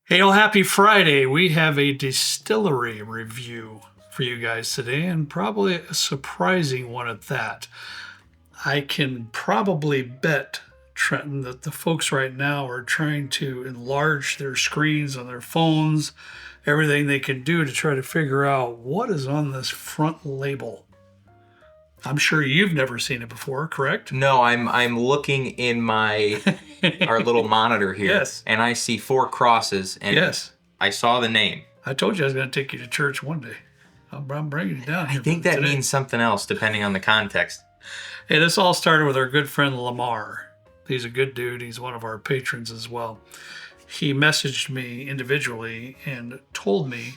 Hey, oh, happy Friday. We have a distillery review for you guys today, and probably a surprising one at that. I can probably bet, Trenton, that the folks right now are trying to enlarge their screens on their phones, everything they can do to try to figure out what is on this front label. I'm sure you've never seen it before, correct? No, I'm looking in our little monitor here. Yes. And I see 4 crosses, and Yes. I saw the name. I told you I was going to take you to church one day. I'm bringing you down here. I think that today. means something else depending on the context. Hey, this all started with our good friend Lamar. He's a good dude. He's one of our patrons as well. He messaged me individually and told me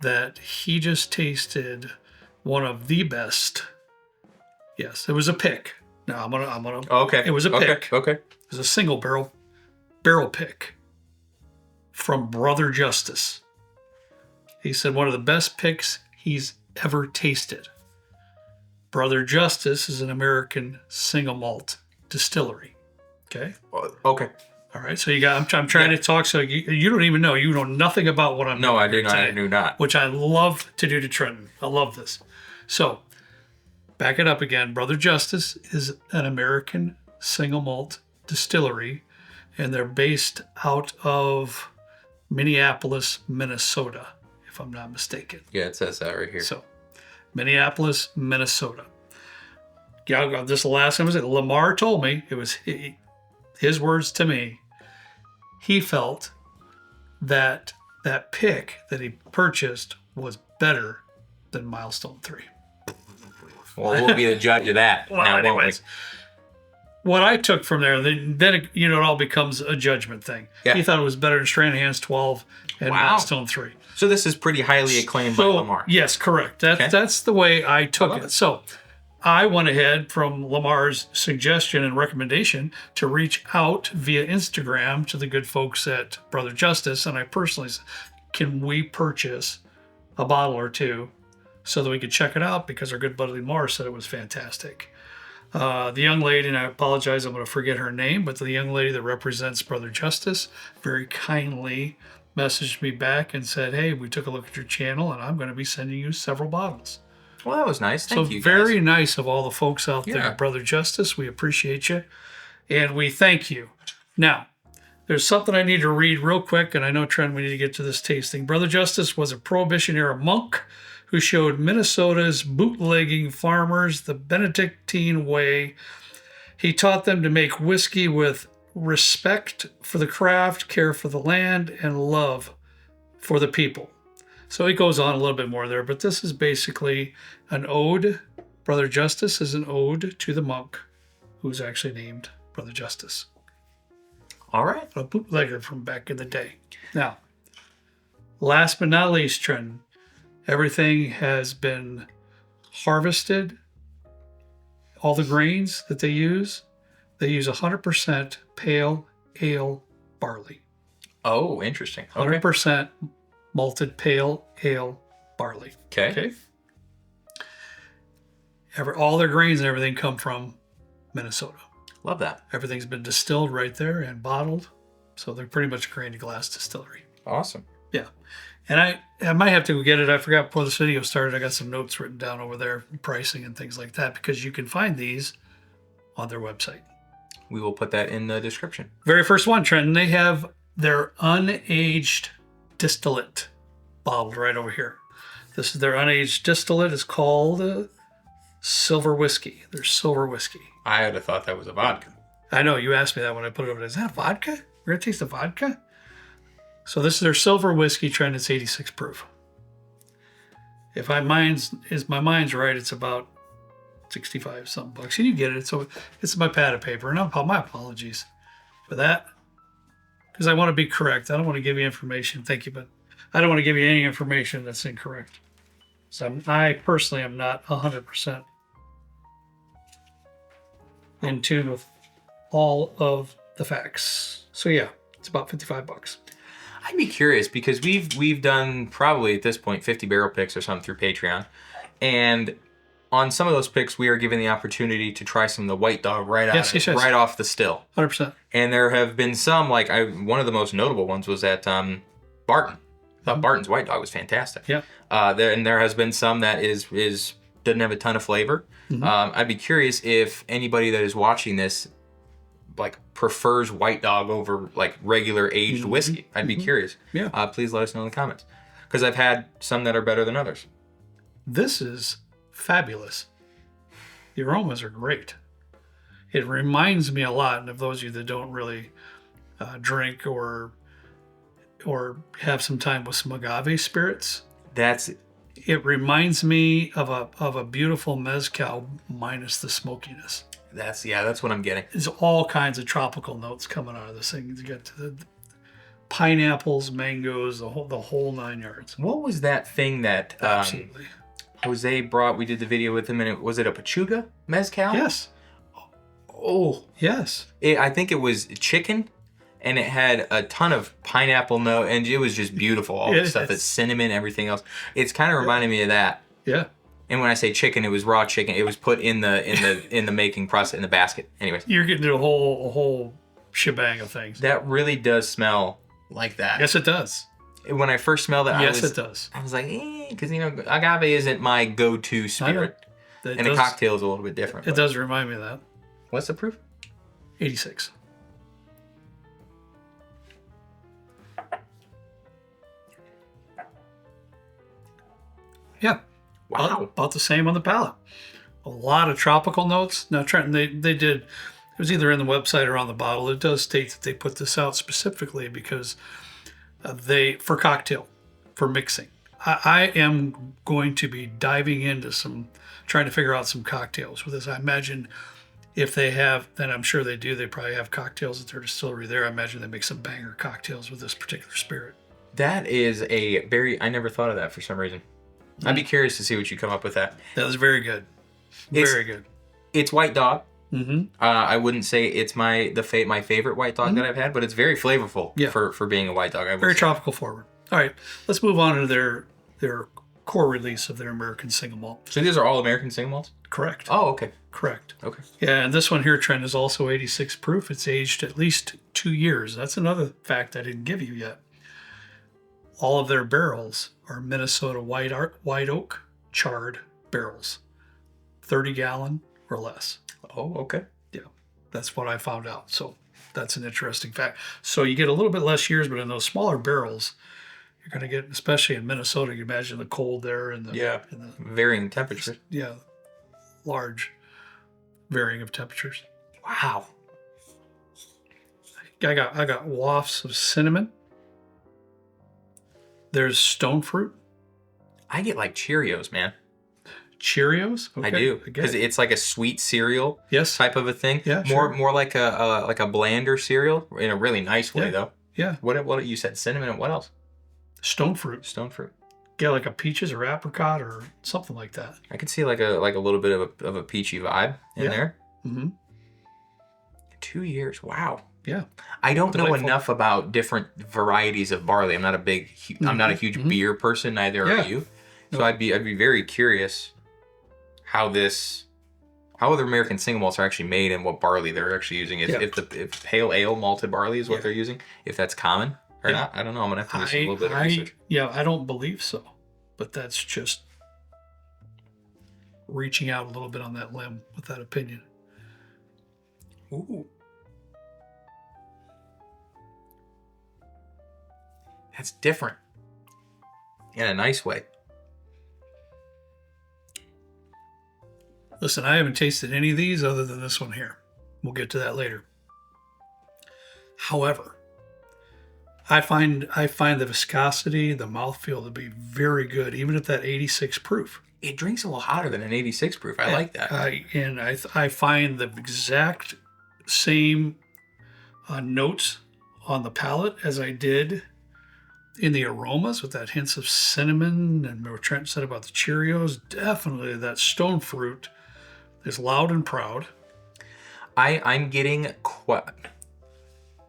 that he just tasted one of the best. Yes, it was a pick. No, I'm gonna. Okay. It was a pick. Okay. It was a single barrel pick from Brother Justus. He said one of the best picks he's ever tasted. Brother Justus is an American single malt distillery. Okay. Okay. All right. So you got. I'm trying to talk. So you don't even know. You know nothing about what I'm. No, doing I do not. today, I do not. Which I love to do to Trenton. I love this. So back it up again. Brother Justus is an American single malt distillery, and they're based out of Minneapolis, Minnesota, if I'm not mistaken. Yeah, it says that right here. So, Minneapolis, Minnesota. Yeah, this last one was it. Lamar told me, it was his words to me. He felt that pick that he purchased was better than Milestone 3. Well, we'll be the judge of that. Well, now, anyways, what I took from there, then it all becomes a judgment thing. Yeah. He thought it was better than Stranahan's 12 and Wow. Milestone 3. So this is pretty highly acclaimed by Lamar. Yes, correct. That's the way I took it. So I went ahead from Lamar's suggestion and recommendation to reach out via Instagram to the good folks at Brother Justus, and I personally said, can we purchase a bottle or two so that we could check it out, because our good buddy Lamar said it was fantastic. The young lady, and I apologize, I'm going to forget her name, but the young lady that represents Brother Justus very kindly messaged me back and said, hey, we took a look at your channel and I'm going to be sending you several bottles. Well, that was nice. Thank you, guys. Very nice of all the folks out there, Yeah. Brother Justus. We appreciate you and we thank you. Now, there's something I need to read real quick, and I know, Trent, we need to get to this tasting. Brother Justus was a Prohibition era monk who showed Minnesota's bootlegging farmers the Benedictine way. He taught them to make whiskey with respect for the craft, care for the land, and love for the people. So it goes on a little bit more there, but this is basically an ode. Brother Justus is an ode to the monk, who's actually named Brother Justus. All right. A bootlegger from back in the day. Now, last but not least, Trenton, everything has been harvested. All the grains that they use 100% pale ale barley. Oh, interesting. Okay. 100% malted pale ale barley. Okay. All their grains and everything come from Minnesota. Love that. Everything's been distilled right there and bottled. So they're pretty much a grain to glass distillery. Awesome. Yeah. And I might have to go get it. I forgot before this video started. I got some notes written down over there, pricing and things like that, because you can find these on their website. We will put that in the description. Very first one, Trenton, they have their unaged distillate bottled right over here. This is their unaged distillate. It's called silver whiskey. Their silver whiskey. I would have thought that was a vodka. I know, you asked me that when I put it over there. Is that vodka? We're going to taste the vodka? So this is their silver whiskey, Trent. It's 86 proof. If my mind's right, it's about 65 something bucks. And you get it. So it's my pad of paper. And my apologies for that, because I want to be correct. I don't want to give you information. Thank you, but I don't want to give you any information that's incorrect. So I personally am not 100% in tune with all of the facts. So yeah, it's about 55 bucks. I'd be curious, because we've done probably at this point 50 barrel picks or something through Patreon, and on some of those picks, we are given the opportunity to try some of the White Dog right right off the still. 100%. And there have been some, like one of the most notable ones was at Barton. I thought Barton's White Dog was fantastic. Yeah. There has been some that doesn't have a ton of flavor. I'd be curious if anybody that is watching this like prefers White Dog over like regular aged whiskey. I'd be curious. Yeah. Please let us know in the comments, because I've had some that are better than others. This is fabulous. The aromas are great. It reminds me a lot, and of those of you that don't really drink or have some time with some agave spirits, it reminds me of a beautiful mezcal minus the smokiness. That's what I'm getting. There's all kinds of tropical notes coming out of this thing. You get to the pineapples, mangoes, the whole 9 yards. What was that thing that Absolutely. Jose brought? We did the video with him, and was it a Pachuga mezcal? Yes. Oh, Yes. I think it was chicken, and it had a ton of pineapple note, and it was just beautiful. All the stuff, that's cinnamon, everything else. It's kind of reminding me of that. Yeah. And when I say chicken, it was raw chicken. It was put in the making process in the basket. Anyways, You're getting to a whole shebang of things. that really does smell like that. Yes, it does. When I first smelled it, Yes, it does. I was like, because agave isn't my go-to spirit, and a cocktail is a little bit different. It does remind me of that. What's the proof? 86. Yeah. Wow. About the same on the palate. A lot of tropical notes. Now, Trenton, they did, it was either in the website or on the bottle. It does state that they put this out specifically because for cocktail, for mixing. I am going to be diving into trying to figure out some cocktails with this. I imagine if they have, then I'm sure they do, they probably have cocktails at their distillery there. I imagine they make some banger cocktails with this particular spirit. That is I never thought of that for some reason. I'd be curious to see what you come up with that. That was very good. Very good. It's White Dog. Mm-hmm. I wouldn't say it's my favorite White Dog that I've had, but it's very flavorful for being a White Dog. Very tropical forward. All right, let's move on to their core release of their American single malt. So these are all American single malts? Correct. Oh, okay. Correct. Okay. Yeah, and this one here, Trent, is also 86 proof. It's aged at least 2 years. That's another fact I didn't give you yet. All of their barrels are Minnesota white oak charred barrels, 30-gallon or less. Oh, okay. Yeah, that's what I found out. So that's an interesting fact. So you get a little bit less years, but in those smaller barrels, you're going to get, especially in Minnesota, you imagine the cold there and the varying temperatures. Yeah, large varying of temperatures. Wow. I got wafts of cinnamon. There's stone fruit. I get like Cheerios, man. Cheerios? Okay. I do, because it's like a sweet cereal type of a thing. Yeah, more like a blander cereal in a really nice way though. Yeah. What you said, cinnamon, and what else? Stone fruit. Stone fruit. Yeah, like a peaches or apricot or something like that. I could see like a little bit of a peachy vibe in there. Mm-hmm. 2 years. Wow. Yeah. I don't know enough about different varieties of barley. I'm not a huge beer person, neither are you. So I'd be very curious how other American single malts are actually made and what barley they're actually using. If pale ale malted barley is what they're using, if that's common or not. I don't know. I'm gonna have to do a little bit of research. Yeah, I don't believe so. But that's just reaching out a little bit on that limb with that opinion. Ooh. That's different. In a nice way. Listen, I haven't tasted any of these other than this one here. We'll get to that later. However, I find the viscosity, the mouthfeel to be very good, even at that 86 proof. It drinks a little hotter than an 86 proof. I like that. I find the exact same notes on the palate as I did in the aromas, with that hints of cinnamon and what Trent said about the Cheerios. Definitely that stone fruit is loud and proud. I'm getting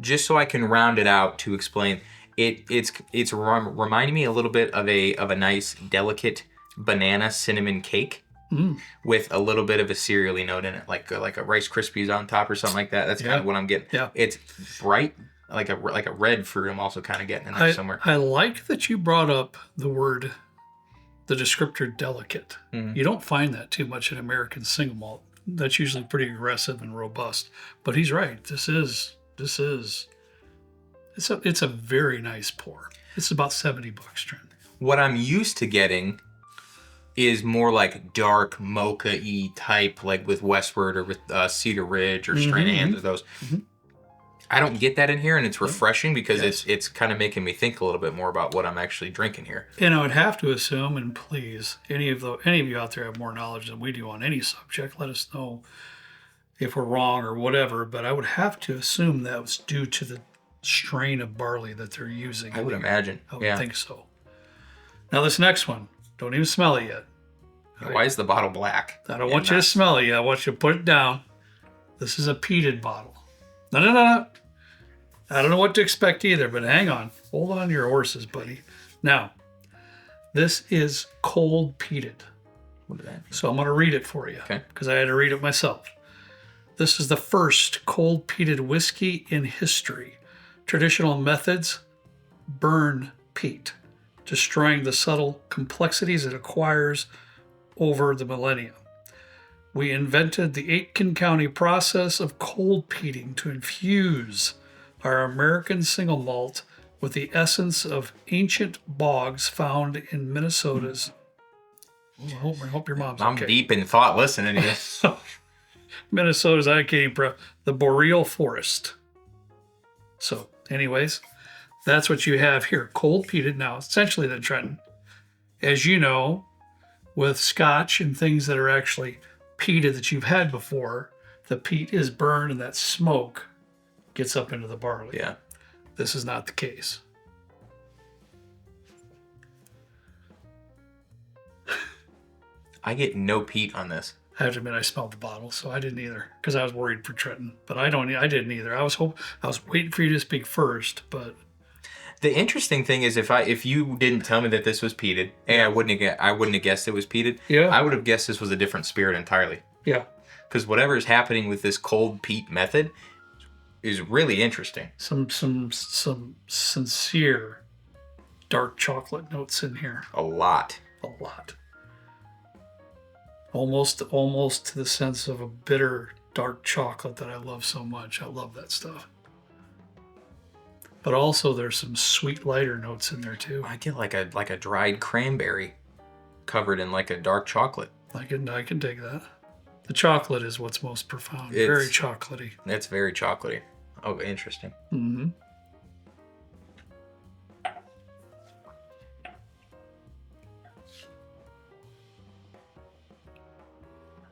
just so I can round it out to explain. It's reminding me a little bit of a nice delicate banana cinnamon cake. with a little bit of a cereally note in it, like a Rice Krispies on top or something like that. That's kind of what I'm getting. Yeah. It's bright, like a red fruit. I'm also kind of getting in there somewhere. I like that you brought up the descriptor delicate. You don't find that too much in American single malt. That's usually pretty aggressive and robust. But he's right. It's a very nice pour. It's about $70, Trent. What I'm used to getting is more like dark mocha-y type, like with Westward or with Cedar Ridge or Stranahan's or those. I don't get that in here, and it's refreshing because it's kind of making me think a little bit more about what I'm actually drinking here. And I would have to assume, and please, any of you out there have more knowledge than we do on any subject, let us know if we're wrong or whatever. But I would have to assume that was due to the strain of barley that they're using. I would imagine. I would think so. Now this next one, don't even smell it yet. Why is the bottle black? I don't want you to smell it yet. I want you to put it down. This is a peated bottle. No. I don't know what to expect either, but hang on. Hold on to your horses, buddy. Now, this is cold peated. What does that mean? So I'm going to read it for you because I had to read it myself. This is the first cold peated whiskey in history. Traditional methods burn peat, destroying the subtle complexities it acquires over the millennia. We invented the Aitken County process of cold peating to infuse our American single malt with the essence of ancient bogs found in Minnesota's. I hope your mom's I'm okay. deep in thought listening to this. Minnesota's, the boreal forest. So, anyways, that's what you have here. Cold peated. Now, essentially the trend, as you know, with scotch and things that are actually peated that you've had before, the peat is burned and that smoke gets up into the barley. Yeah. This is not the case. I get no peat on this. I have to admit, I smelled the bottle, so I didn't either because I was worried for Trenton. But I didn't either. I was waiting for you to speak first, but the interesting thing is if you didn't tell me that this was peated, I wouldn't have guessed it was peated. Yeah. I would have guessed this was a different spirit entirely. Yeah. Because whatever is happening with this cold peat method is really interesting. Some sincere dark chocolate notes in here. A lot. Almost to the sense of a bitter dark chocolate that I love so much. I love that stuff. But also there's some sweet lighter notes in there too. I get like a dried cranberry covered in like a dark chocolate. I can take that. The chocolate is what's most profound. Very chocolatey. It's very chocolatey. Oh, interesting. Mm-hmm.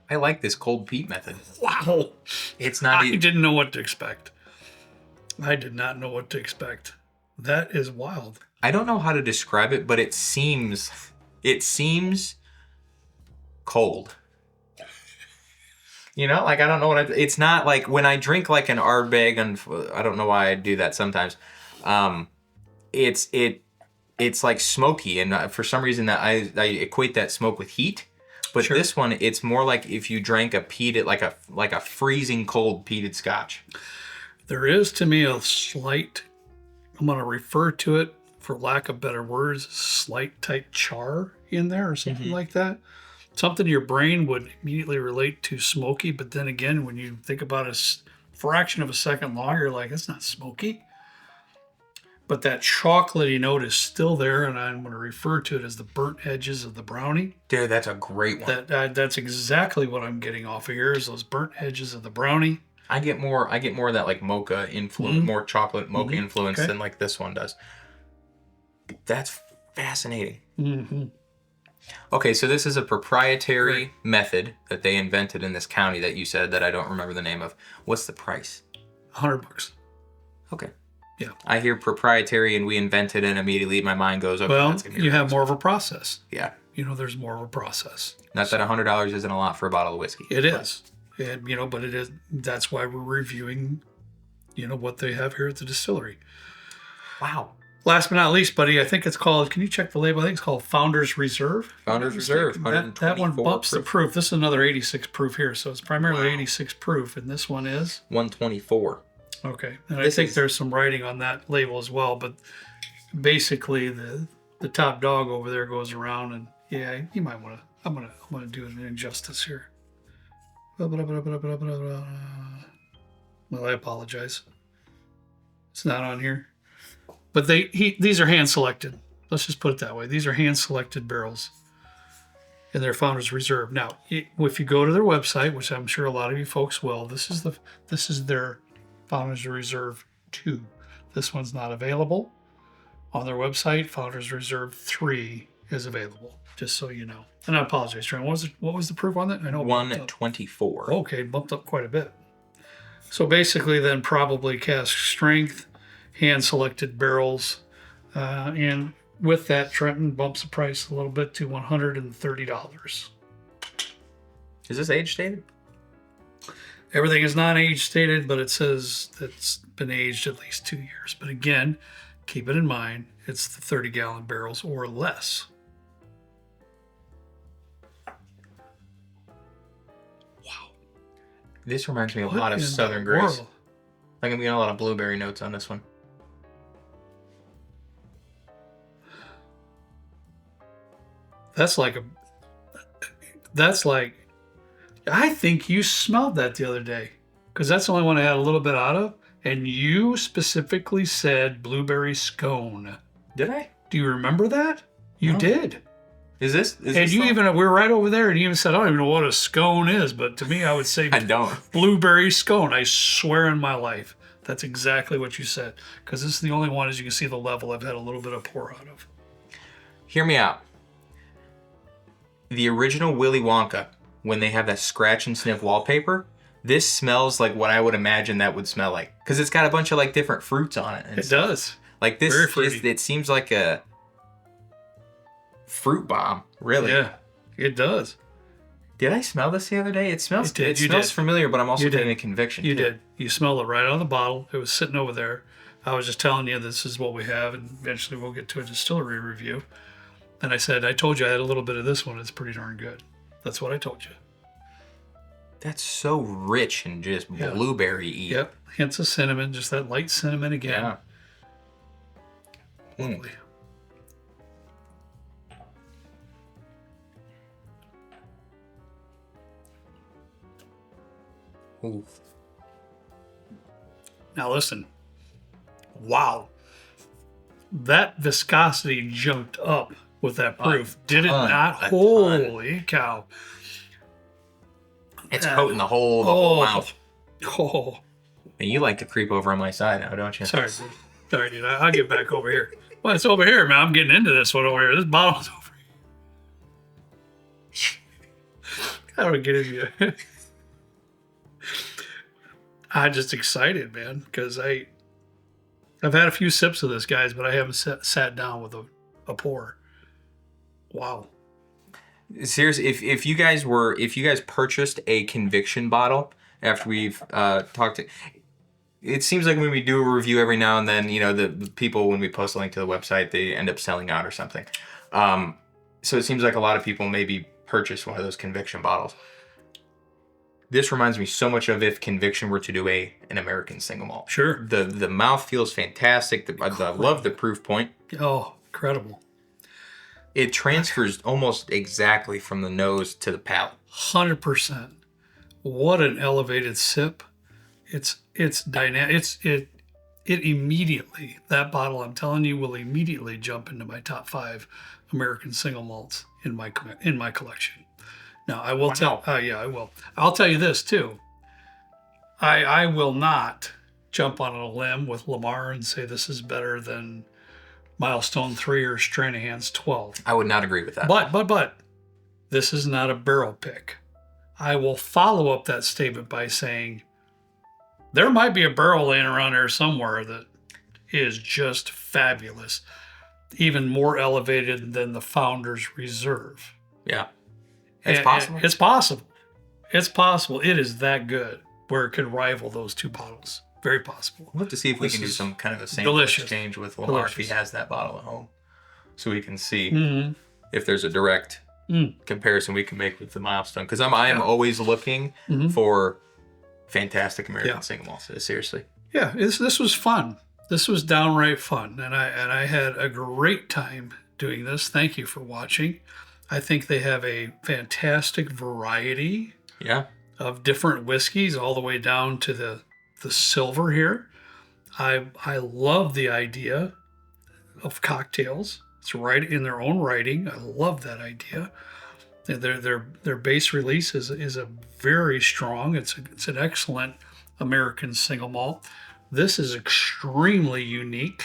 I like this cold peat method. Wow. It's not. I didn't know what to expect. I did not know what to expect. That is wild. I don't know how to describe it, but it seems cold. You know, like I don't know it's not like when I drink like an Ardbeg, and I don't know why I do that sometimes. It's like smoky, and for some reason that I equate that smoke with heat. But Sure. This one, it's more like if you drank a peated, like a freezing cold peated scotch. There is to me a slight, I'm going to refer to it for lack of better words, slight type char in there or something like that. Something your brain would immediately relate to smoky, but then again, when you think about a fraction of a second longer, you're like, it's not smoky. But that chocolatey note is still there, and I'm going to refer to it as the burnt edges of the brownie. Dude, that's a great one. That's exactly what I'm getting off of here is those burnt edges of the brownie. I get more of that like mocha influence, more chocolate mocha influence than like this one does. That's fascinating. Mm-hmm. Okay, so this is a proprietary method that they invented in this county that you said that I don't remember the name of. What's the price? $100. Okay. Yeah. I hear proprietary and we invented it, and immediately my mind goes, okay, Well, that's going to be you have more of a process. Yeah. There's more of a process. Not that $100 isn't a lot for a bottle of whiskey. It is. And, but it is. That's why we're reviewing, what they have here at the distillery. Wow. Last but not least, buddy, I think it's called, can you check the label? I think it's called Founder's Reserve. Founder's Reserve, That one bumps the proof. proof. This is another 86 proof here, so it's primarily 86 proof, and this one is 124. Okay, and I think there's some writing on that label as well, but basically the top dog over there goes around, and yeah, you might want to. I'm gonna do an injustice here. Well, I apologize. It's not on here, but these are hand selected. Let's just put it that way. These are hand selected barrels, and they're Founder's Reserve. Now, if you go to their website, which I'm sure a lot of you folks will, this is their Founder's Reserve 2. This one's not available on their website. Founder's Reserve 3 is available, just so you know. And I apologize, Trent. What was the proof on that? I know 124. Okay, bumped up quite a bit. So basically, then probably cask strength, hand selected barrels, and with that, Trenton bumps the price a little bit to $130. Is this age stated? Everything is not age stated, but it says it's been aged at least 2 years. But again, keep it in mind, it's the 30-gallon barrels or less. Wow. This reminds me a lot of Southern Grace. I think I'm getting a lot of blueberry notes on this one. That's like I think you smelled that the other day, because that's the only one I had a little bit out of, and you specifically said blueberry scone. Did I? Do you remember that? You did. Is this? And you even, we were right over there, and you even said, I don't even know what a scone is, but to me, I would say I don't. Blueberry scone. I swear in my life, that's exactly what you said, because this is the only one, as you can see the level, I've had a little bit of pour out of. Hear me out. The original Willy Wonka, when they have that scratch and sniff wallpaper, this smells like what I would imagine that would smell like, because it's got a bunch of like different fruits on it. It does. Like this, it seems like a fruit bomb. Really? Yeah, it does. Did I smell this the other day? It smells. It did. It smells familiar, but I'm also getting a conviction. You did. You smelled it right out of the bottle. It was sitting over there. I was just telling you this is what we have, and eventually we'll get to a distillery review. And I said, I told you I had a little bit of this one. It's pretty darn good. That's what I told you. That's so rich and just blueberry-y. Yep. Hints of cinnamon, just that light cinnamon again. Yeah. Lovely. Ooh. Now listen. Wow. That viscosity jumped up with that proof. Did it not? Holy cow. It's coating the whole mouth. Oh. And you like to creep over on my side now, don't you? Sorry, dude. I'll get back over here. Well, it's over here, man. I'm getting into this one over here. This bottle's over here. I don't get into you. I'm just excited, man, because I've had a few sips of this, guys, but I haven't sat down with a pour. Wow. Seriously, if you guys purchased a conviction bottle after we've talked to, it seems like when we do a review every now and then, the people, when we post a link to the website, they end up selling out or something. So it seems like a lot of people maybe purchase one of those conviction bottles. This reminds me so much of if Conviction were to do an American single malt. Sure. The mouth feels fantastic. I love the proof point. Oh, incredible. It transfers almost exactly from the nose to the palate. 100%. What an elevated sip. It's dynamic. It immediately, that bottle, I'm telling you, will immediately jump into my top 5 American single malts in my collection. Now, I will I will. I'll tell you this too. I will not jump on a limb with Lamar and say this is better than Milestone 3 or Stranahan's 12. I would not agree with that. But this is not a barrel pick. I will follow up that statement by saying there might be a barrel laying around there somewhere that is just fabulous, even more elevated than the Founder's Reserve. Yeah. It's possible. It's possible. It's possible. It is that good where it could rival those two bottles. Very possible. We'll have to see if we can do some kind of a sample delicious. exchange with Lamar if he has that bottle at home, so we can see if there's a direct comparison we can make with the Milestone. Because I am always looking for fantastic American single malts. Seriously. Yeah, this was fun. This was downright fun, and I had a great time doing this. Thank you for watching. I think they have a fantastic variety of different whiskeys, all the way down to the silver here. I love the idea of cocktails. It's right in their own writing. I love that idea. Their base release is a very strong. It's an excellent American single malt. This is extremely unique.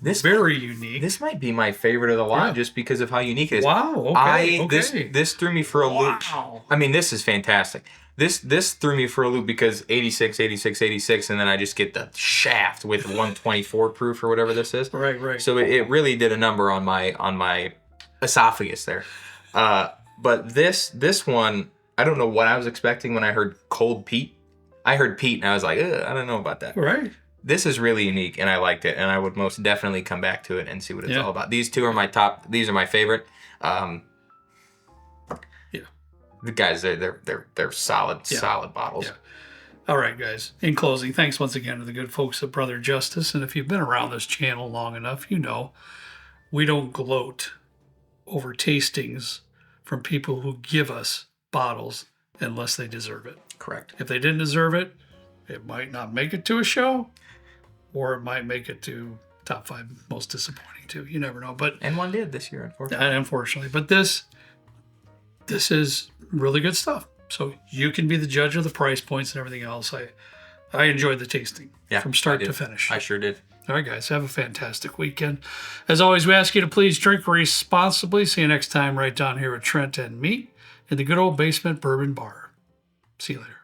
Very unique. This might be my favorite of the lot just because of how unique it is. Wow. Okay. This threw me for a loop. I mean, this is fantastic. This threw me for a loop because 86, 86, 86, and then I just get the shaft with 124 proof or whatever this is. Right. So it really did a number on my esophagus there. But this one, I don't know what I was expecting when I heard cold peat. I heard peat and I was like, I don't know about that. Right. This is really unique and I liked it, and I would most definitely come back to it and see what it's all about. These two are my top. These are my favorite. The guys, they're solid bottles. Yeah. All right, guys. In closing, thanks once again to the good folks at Brother Justus. And if you've been around this channel long enough, you know we don't gloat over tastings from people who give us bottles unless they deserve it. Correct. If they didn't deserve it, it might not make it to a show, or it might make it to top 5 most disappointing too. You never know. And one did this year, unfortunately. Unfortunately. But this is really good stuff. So you can be the judge of the price points and everything else. I enjoyed the tasting from start to finish. I sure did. All right, guys. Have a fantastic weekend. As always, we ask you to please drink responsibly. See you next time right down here at Trent and Meat in the good old basement bourbon bar. See you later.